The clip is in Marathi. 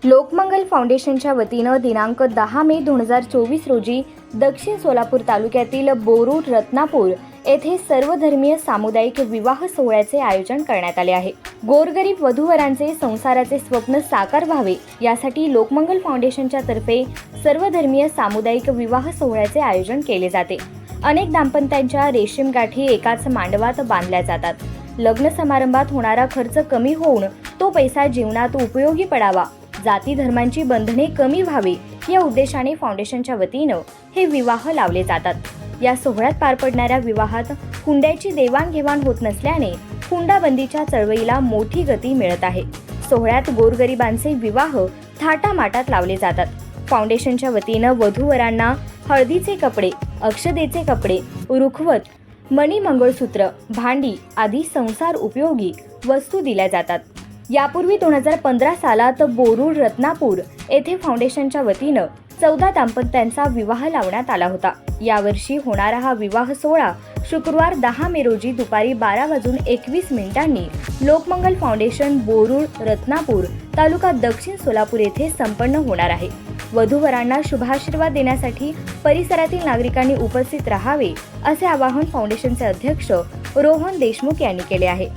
लोकमंगल फाउंडेशनच्या वतीनं दिनांक 10 मे 2024 रोजी दक्षिण सोलापूर तालुक्यातील बोरूड रत्नापूर येथे सर्वधर्मीय सामुदायिक विवाह सोहळ्याचे आयोजन करण्यात आले आहे। गोरगरीब वधूवरांचे संसाराचे स्वप्न साकार व्हावे यासाठी लोकमंगल फाउंडेशनच्या तर्फे सर्वधर्मीय सामुदायिक विवाह सोहळ्याचे आयोजन केले जाते। अनेक दाम्पत्यांच्या रेशीम गाठी एकाच मांडवात बांधल्या जातात। लग्न समारंभात होणारा खर्च कमी होऊन तो पैसा जीवनात उपयोगी पडावा, जाती धर्मांची बंधने कमी व्हावी या उद्देशाने फाउंडेशनच्या वतीनं हे विवाह लावले जातात। या सोहळ्यात पार पडणाऱ्या विवाहात हुंड्याची देवाणघेवाण होत नसल्याने हुंडाबंदीच्या चळवळीला मोठी गती मिळत आहे। सोहळ्यात गोरगरिबांचे विवाह थाटामाटात लावले जातात। फाउंडेशनच्या वतीनं वधूवरांना हळदीचे कपडे, अक्षदेचे कपडे, रुखवत, मणी मंगळसूत्र, भांडी आदी संसार उपयोगी वस्तू दिल्या जातात। यापूर्वी 2015 सालात बोरूड रत्नापूर येथे फाउंडेशनच्या वतीनं 14 दाम्पत्यांचा विवाह लावण्यात आला होता। यावर्षी होणारा हा विवाह सोहळा शुक्रवार 10 मे रोजी दुपारी 12:21 लोकमंगल फाउंडेशन बोरूड रत्नापूर तालुका दक्षिण सोलापूर येथे संपन्न होणार आहे। वधूवरांना शुभाशीर्वाद देण्यासाठी परिसरातील नागरिकांनी उपस्थित राहावे असे आवाहन फाउंडेशनचे अध्यक्ष रोहन देशमुख यांनी केले आहे।